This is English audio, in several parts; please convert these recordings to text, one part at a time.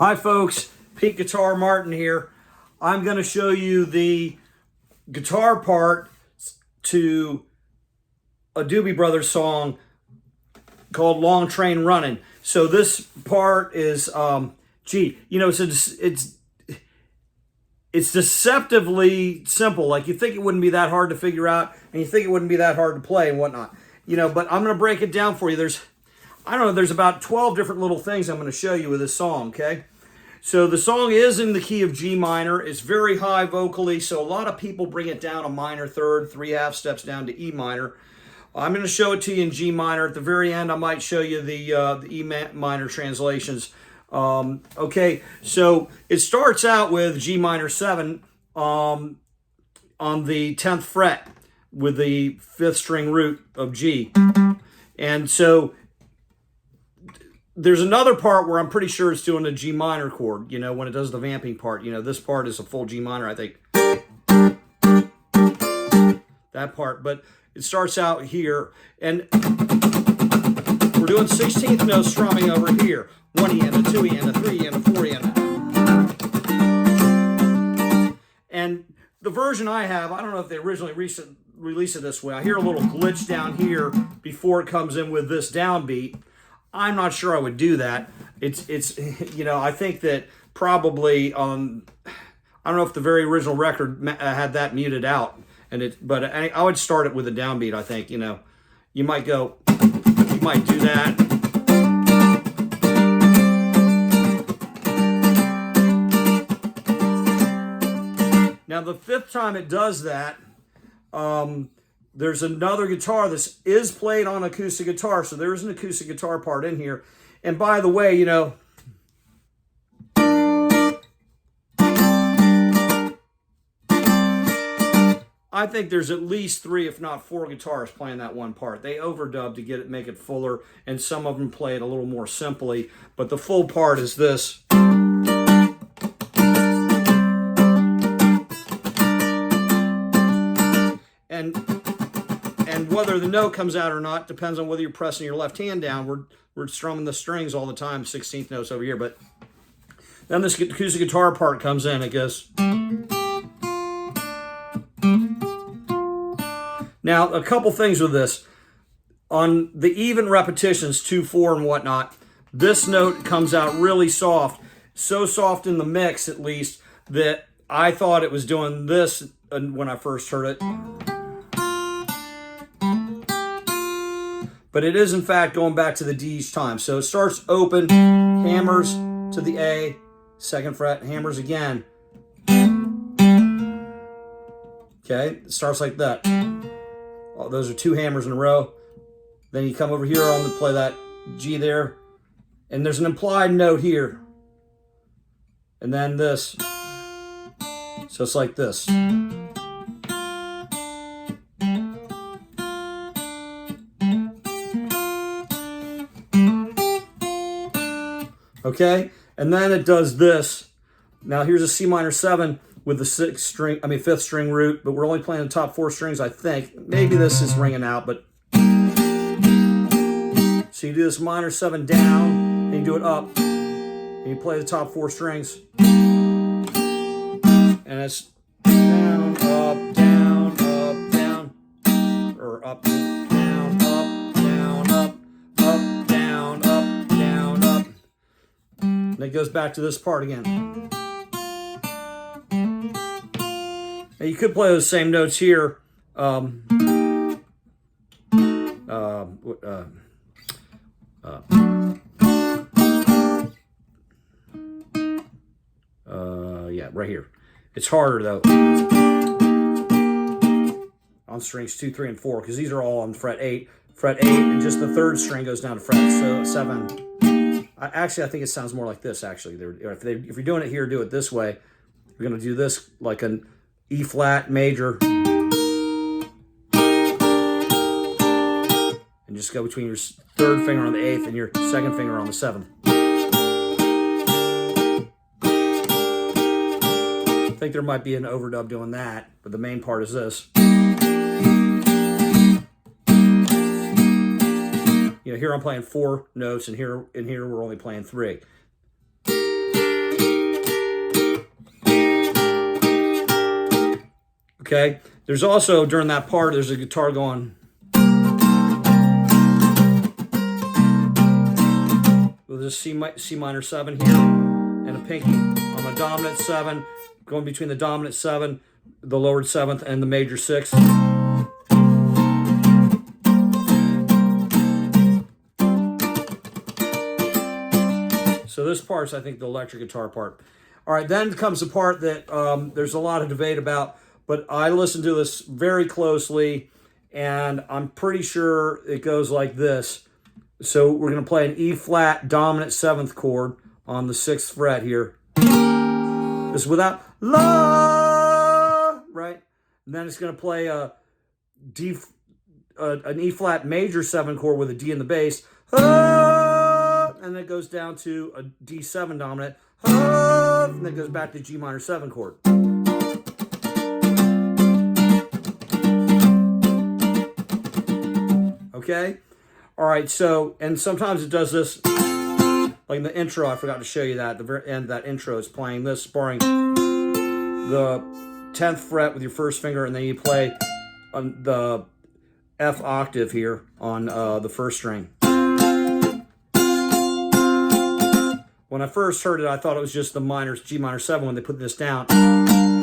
Hi folks, Pete Guitar Martin here. I'm going to show you the guitar part to a Doobie Brothers song called Long Train Runnin'. So this part is G. You know, it's deceptively simple. Like you think it wouldn't be that hard to figure out, and you think it wouldn't be that hard to play and whatnot. You know, but I'm going to break it down for you. There's about 12 different little things I'm going to show you with this song, okay? So the song is in the key of G minor. It's very high vocally, so a lot of people bring it down a minor third, 3/2 steps down to E minor. I'm going to show it to you in G minor. At the very end, I might show you the E minor translations. Okay, so it starts out with G minor 7 on the 10th fret with the 5th string root of G. And so there's another part where I'm pretty sure it's doing a G minor chord, you know, when it does the vamping part. You know, this part is a full G minor, I think. That part, but it starts out here, and we're doing 16th note strumming over here. 1 E and a 2 E and a 3 E and a 4 E and a... And the version I have, I don't know if they originally released it this way. I hear a little glitch down here before it comes in with this downbeat. I'm not sure I would do that. It's you know, I think that probably I don't know if the very original record had that muted out, but I would start it with a downbeat. I think, you know, you might do that. Now the 5th time it does that, there's another guitar. This is played on acoustic guitar, so there is an acoustic guitar part in here. And by the way, you know, I think there's at least 3, if not 4 guitars playing that one part. They overdub to make it fuller, and some of them play it a little more simply, but the full part is this. And whether the note comes out or not depends on whether you're pressing your left hand down. We're strumming the strings all the time, 16th notes over here. But then this acoustic guitar part comes in. It goes. Now, a couple things with this. On the even repetitions, 2, 4, and whatnot, this note comes out really soft. So soft in the mix, at least, that I thought it was doing this when I first heard it. But it is, in fact, going back to the D each time. So it starts open, hammers to the A, 2nd fret, hammers again. Okay, it starts like that. Oh, those are 2 hammers in a row. Then you come over here on to play that G there. And there's an implied note here. And then this. So it's like this. Okay, and then it does this. Now here's a C minor 7 with the 5th string root, but we're only playing the top 4 strings, I think. Maybe this is ringing out, but so you do this minor 7 down, and you do it up, and you play the top 4 strings, and it's down, up, down, up, down, or up, down, up, down, up, up, down, up, down, up. And it goes back to this part again. Now you could play those same notes here. Yeah, right here. It's harder though. On strings 2, 3, and 4, because these are all on fret 8. Fret 8, and just the 3rd string goes down to fret 7. Actually, I think it sounds more like this, actually. If you're doing it here, do it this way. We're going to do this like an E flat major. And just go between your 3rd finger on the 8th and your 2nd finger on the 7th. I think there might be an overdub doing that, but the main part is this. You know, here I'm playing 4 notes, and here we're only playing 3. Okay? There's also, during that part, there's a guitar going with a C minor 7 here, and a pinky on the dominant 7, going between the dominant 7, the lowered 7th, and the major 6. So this part's, I think, the electric guitar part. All right, then comes the part that there's a lot of debate about, but I listened to this very closely, and I'm pretty sure it goes like this. So we're going to play an E flat dominant 7th chord on the 6th fret here. This is without la, right? And then it's going to play an E flat major 7 chord with a D in the bass. And then it goes down to a D7 dominant. And then it goes back to G minor 7 chord. Okay? All right, so, and sometimes it does this, like in the intro, I forgot to show you that. At the very end of that intro is playing this, barring the 10th fret with your first finger, and then you play on the F octave here on the first string. When I first heard it, I thought it was just the minor, G minor 7 when they put this down,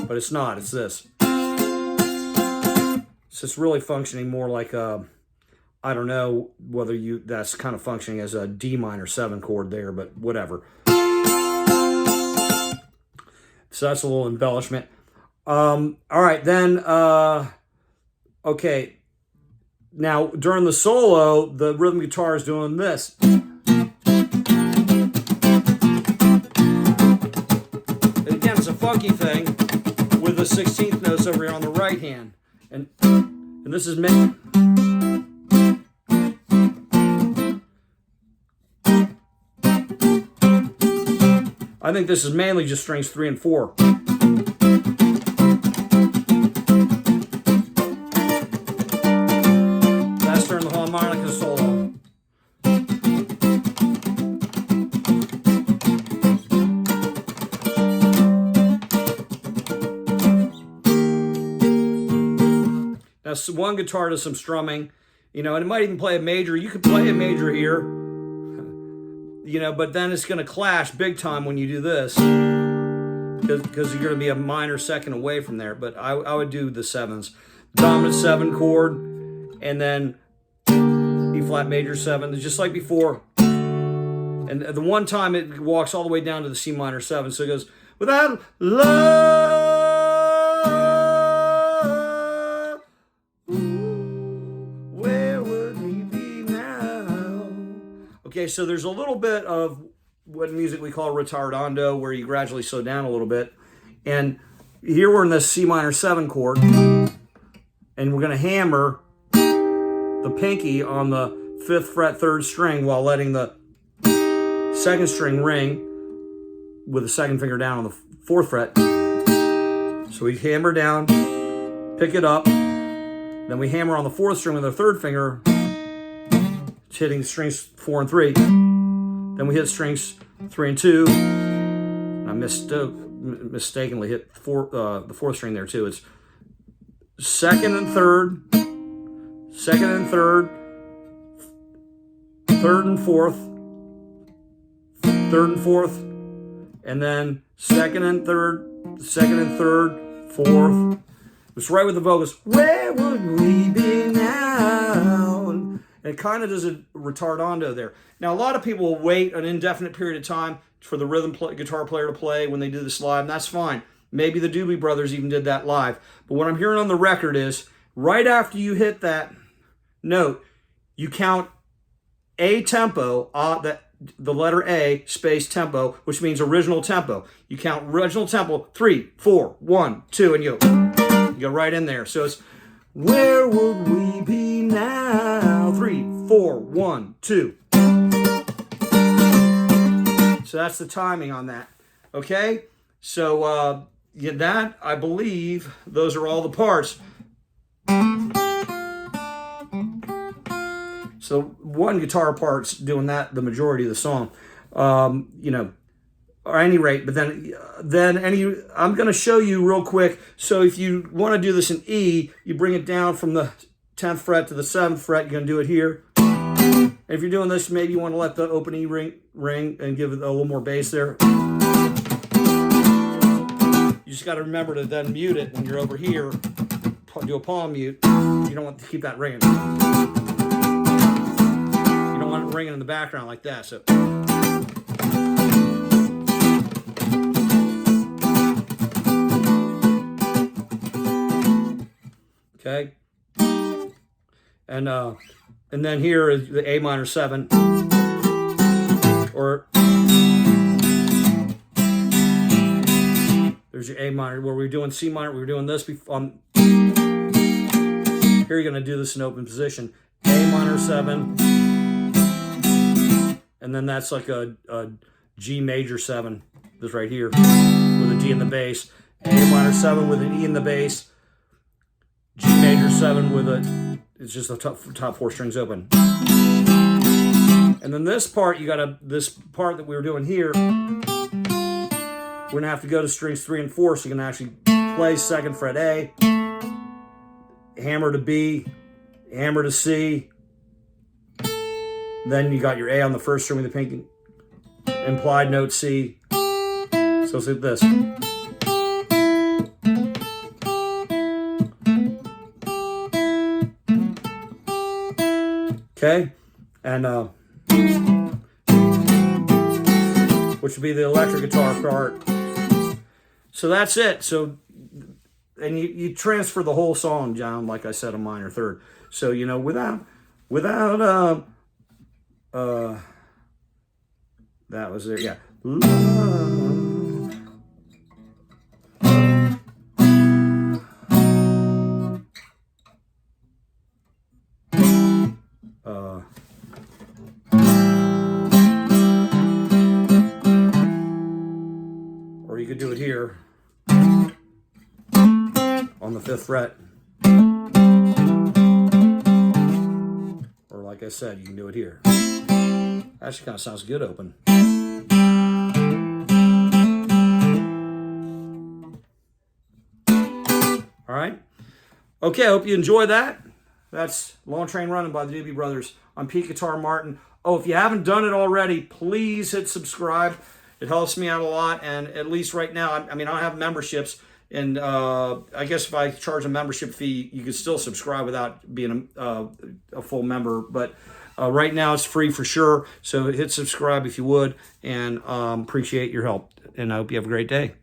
but it's not, it's this. It's just really functioning more like a, I don't know whether that's kind of functioning as a D minor 7 chord there, but whatever. So that's a little embellishment. All right, then, okay. Now, during the solo, the rhythm guitar is doing this. Funky thing with the 16th notes over here on the right hand, and this is meant. I think this is mainly just strings 3 and 4. That's during the harmonica solo. Now, one guitar does some strumming, you know, and it might even play a major. You could play a major here, you know, but then it's going to clash big time when you do this, because you're going to be a minor second away from there. But I would do the 7s. Dominant 7 chord, and then E flat major 7, just like before. And the one time it walks all the way down to the C minor 7, so it goes, without love. Okay, so there's a little bit of what in music we call retardando, where you gradually slow down a little bit. And here we're in this C minor 7 chord, and we're going to hammer the pinky on the 5th fret 3rd string while letting the 2nd string ring with the 2nd finger down on the 4th fret. So we hammer down, pick it up, then we hammer on the 4th string with the 3rd finger, hitting strings 4 and 3. Then we hit strings 3 and 2. I mistakenly hit the 4th string there too. It's 2nd and 3rd, 2nd and 3rd, 3rd and 4th, 3rd and 4th, and then 2nd and 3rd, 2nd and 3rd, 4th. It's right with the vocals. Where would we be now? And it kind of does a retardando there. Now, a lot of people will wait an indefinite period of time for the guitar player to play when they do this live, and that's fine. Maybe the Doobie Brothers even did that live. But what I'm hearing on the record is, right after you hit that note, you count a tempo, the letter A, space tempo, which means original tempo. You count original tempo, 3, 4, 1, 2, and you go right in there. So it's, where would we be now? 3, 4, 1, 2. So that's the timing on that. Okay? So yeah, that, I believe, those are all the parts. So one guitar part's doing that the majority of the song. You know, or any rate, but I'm going to show you real quick. So if you want to do this in E, you bring it down from the 10th fret to the 7th fret. You're going to do it here. And if you're doing this, maybe you want to let the open E ring and give it a little more bass there. You just got to remember to then mute it when you're over here. Do a palm mute. You don't want to keep that ringing. You don't want it ringing in the background like that. So. Okay. And then here is the A minor 7. Or there's your A minor, where we were doing C minor. We were doing this before. Here you're going to do this in open position. A minor 7. And then that's like a G major 7. This right here. With a D in the bass. A minor 7 with an E in the bass. G major 7 with it's just the top 4 strings open. And then this part, this part that we were doing here, we're going to have to go to strings 3 and 4, so you can actually play 2nd fret A, hammer to B, hammer to C, then you got your A on the 1st string with the pink implied note C. So let's do this. Okay, and which would be the electric guitar part. So that's it. So, and you transfer the whole song down, like I said, a minor 3rd. So, you know, without that was there, yeah. Or you could do it here on the 5th fret. Or like I said, you can do it here. Actually kind of sounds good open. All right. Okay, I hope you enjoy that. That's Long Train Running by the Doobie Brothers on Pete Guitar Martin. Oh, if you haven't done it already, please hit subscribe. It helps me out a lot, and at least right now, I mean, I don't have memberships, and I guess if I charge a membership fee, you could still subscribe without being a full member, but right now it's free for sure, so hit subscribe if you would, and appreciate your help, and I hope you have a great day.